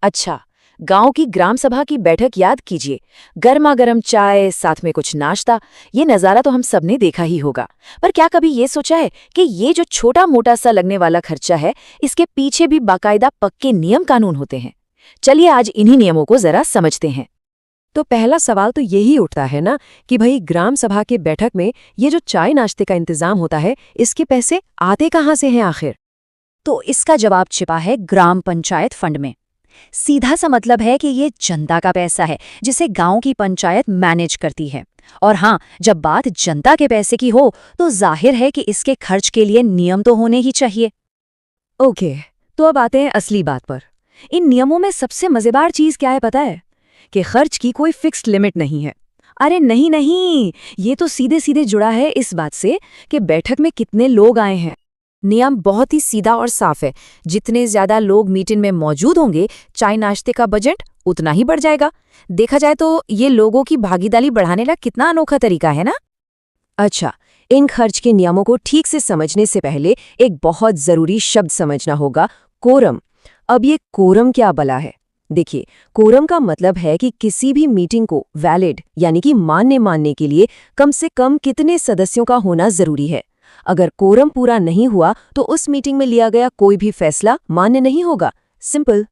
अच्छा, गांव की ग्राम सभा की बैठक याद कीजिए। गर्मा गर्म चाय, साथ में कुछ नाश्ता। ये नज़ारा तो हम सबने देखा ही होगा। पर क्या कभी ये सोचा है कि ये जो छोटा मोटा सा लगने वाला खर्चा है, इसके पीछे भी बाकायदा पक्के नियम कानून होते हैं। चलिए आज इन्हीं नियमों को जरा समझते हैं। तो पहला सवाल तो यही उठता है ना कि भाई ग्राम सभा के बैठक में ये जो चाय नाश्ते का इंतजाम होता है, इसके पैसे आते कहाँ से हैं आखिर? तो इसका जवाब छिपा है ग्राम पंचायत फंड में। सीधा सा मतलब है कि ये जनता का पैसा है जिसे गांव की पंचायत मैनेज करती है। और हाँ, जब बात जनता के पैसे की हो तो जाहिर है कि इसके खर्च के लिए नियम तो होने ही चाहिए। ओके, तो अब आते हैं असली बात पर। इन नियमों में सबसे मजेदार चीज क्या है पता है? कि खर्च की कोई फिक्स्ड लिमिट नहीं है। अरे नहीं नहीं, ये तो सीधे सीधे जुड़ा है इस बात से कि बैठक में कितने लोग आए हैं। नियम बहुत ही सीधा और साफ है। जितने ज्यादा लोग मीटिंग में मौजूद होंगे, चाय नाश्ते का बजट उतना ही बढ़ जाएगा। देखा जाए तो ये लोगों की भागीदारी बढ़ाने का कितना अनोखा तरीका है ना। अच्छा, इन खर्च के नियमों को ठीक से समझने से पहले एक बहुत जरूरी शब्द समझना होगा, कोरम। अब ये कोरम क्या भला है? देखिए, कोरम का मतलब है कि किसी भी मीटिंग को वैलिड यानी कि मान्य मानने के लिए कम से कम कितने सदस्यों का होना जरूरी है। अगर कोरम पूरा नहीं हुआ तो उस मीटिंग में लिया गया कोई भी फैसला मान्य नहीं होगा। सिंपल।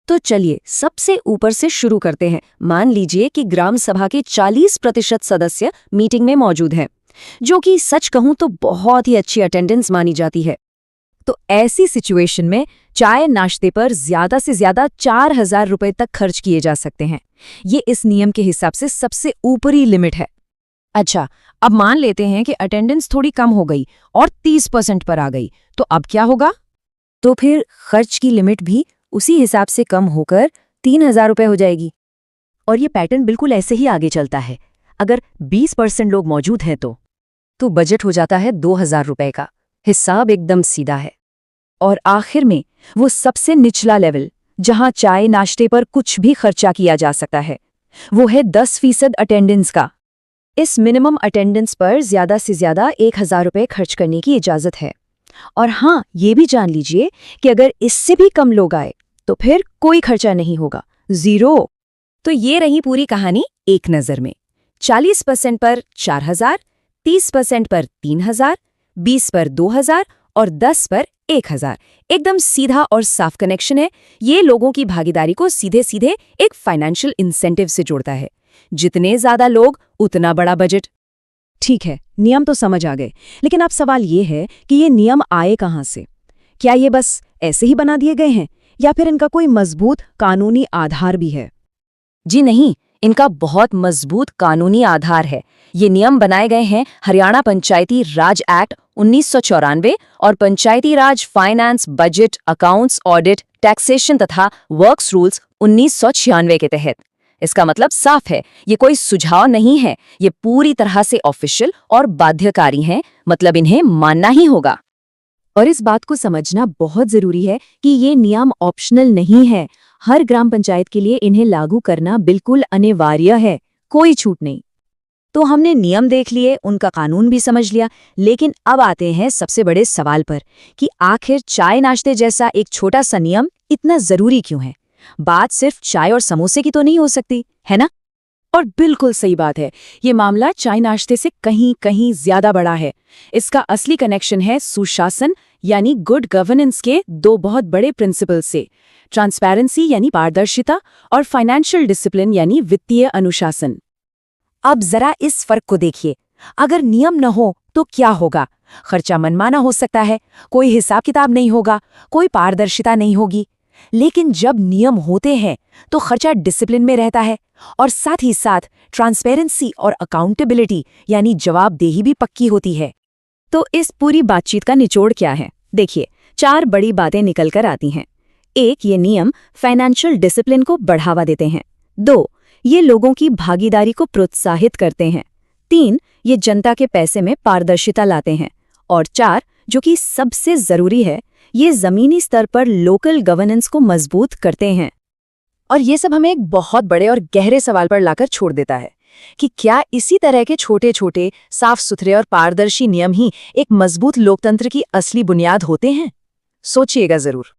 तो चलिए सबसे ऊपर से शुरू करते हैं। मान लीजिए कि ग्राम सभा के 40% सदस्य मीटिंग में मौजूद हैं, जो कि सच कहूं तो बहुत ही अच्छी अटेंडेंस मानी जाती है। तो ऐसी सिचुएशन में चाय नाश्ते पर ज्यादा से ज्यादा 4,000 रुपए तक खर्च किए जा सकते हैं। ये इस नियम के हिसाब से सबसे ऊपरी लिमिट है। अच्छा, अब मान लेते हैं कि अटेंडेंस थोड़ी कम हो गई और 30% पर आ गई, तो अब क्या होगा? तो फिर खर्च की लिमिट भी उसी हिसाब से कम होकर 3,000 रुपए हो जाएगी। और ये पैटर्न बिल्कुल ऐसे ही आगे चलता है। अगर 20% लोग मौजूद हैं तो बजट हो जाता है 2,000 रुपए का। हिसाब एकदम सीधा है। और आखिर में वो सबसे निचला लेवल, जहां चाय नाश्ते पर कुछ भी खर्चा किया जा सकता है, वो है 10% अटेंडेंस का। इस मिनिमम अटेंडेंस पर ज्यादा से ज्यादा 1,000 रुपए खर्च करने की इजाजत है। और हाँ, ये भी जान लीजिए कि अगर इससे भी कम लोग आए तो फिर कोई खर्चा नहीं होगा, 0। तो ये रही पूरी कहानी एक नज़र में। 40% पर 4,000, 30% पर 3,000, 20 पर 2,000 और 10 पर 1,000। एकदम सीधा और साफ कनेक्शन है। ये लोगों की भागीदारी को सीधे सीधे एक फाइनेंशियल इंसेंटिव से जोड़ता है। जितने ज्यादा लोग उतना बड़ा बजट। ठीक है, नियम तो समझ आ गए, लेकिन अब सवाल ये है कि ये नियम आए कहाँ से? क्या ये बस ऐसे ही बना दिए गए हैं या फिर इनका कोई मजबूत कानूनी आधार भी है? जी नहीं, इनका बहुत मजबूत कानूनी आधार है। ये नियम बनाए गए हैं हरियाणा पंचायती राज एक्ट 1994 और Panchayati Raj finance, budget, accounts, audit, taxation तथा वर्क्स रूल्स 1996 के तहत। इसका मतलब साफ है, ये कोई सुझाव नहीं है, ये पूरी तरह से ऑफिशियल और बाध्यकारी हैं, मतलब इन्हें मानना ही होगा। और इस बात को समझना बहुत जरूरी है कि ये नियम ऑप्शनल नहीं है। हर ग्राम पंचायत के लिए इन्हें लागू करना बिल्कुल अनिवार्य है, कोई छूट नहीं। तो हमने नियम देख लिए, उनका कानून भी समझ लिया, लेकिन अब आते हैं सबसे बड़े सवाल पर कि आखिर चाय नाश्ते जैसा एक छोटा सा नियम इतना जरूरी क्यों है? बात सिर्फ चाय और समोसे की तो नहीं हो सकती, है ना? और बिल्कुल सही बात है, ये मामला चाय नाश्ते से कहीं कहीं ज्यादा बड़ा है। इसका असली कनेक्शन है सुशासन यानी गुड गवर्नेंस के दो बहुत बड़े प्रिंसिपल से, ट्रांसपेरेंसी यानी पारदर्शिता और फाइनेंशियल डिसिप्लिन यानी वित्तीय अनुशासन। अब जरा इस फर्क को देखिए। अगर नियम न हो तो क्या होगा? खर्चा मनमाना हो सकता है, कोई हिसाब किताब नहीं होगा, कोई पारदर्शिता नहीं होगी। लेकिन जब नियम होते हैं तो खर्चा डिसिप्लिन में रहता है और साथ ही साथ ट्रांसपेरेंसी और अकाउंटेबिलिटी यानी जवाबदेही भी पक्की होती है। तो इस पूरी बातचीत का निचोड़ क्या है? देखिए, 4 बड़ी बातें निकल कर आती हैं। 1, ये नियम फाइनेंशियल डिसिप्लिन को बढ़ावा देते हैं। 2, ये लोगों की भागीदारी को प्रोत्साहित करते हैं। 3, ये जनता के पैसे में पारदर्शिता लाते हैं। और 4, जो कि सबसे जरूरी है, ये जमीनी स्तर पर लोकल गवर्नेंस को मजबूत करते हैं। और ये सब हमें एक बहुत बड़े और गहरे सवाल पर लाकर छोड़ देता है कि क्या इसी तरह के छोटे छोटे साफ सुथरे और पारदर्शी नियम ही एक मजबूत लोकतंत्र की असली बुनियाद होते हैं? सोचिएगा जरूर।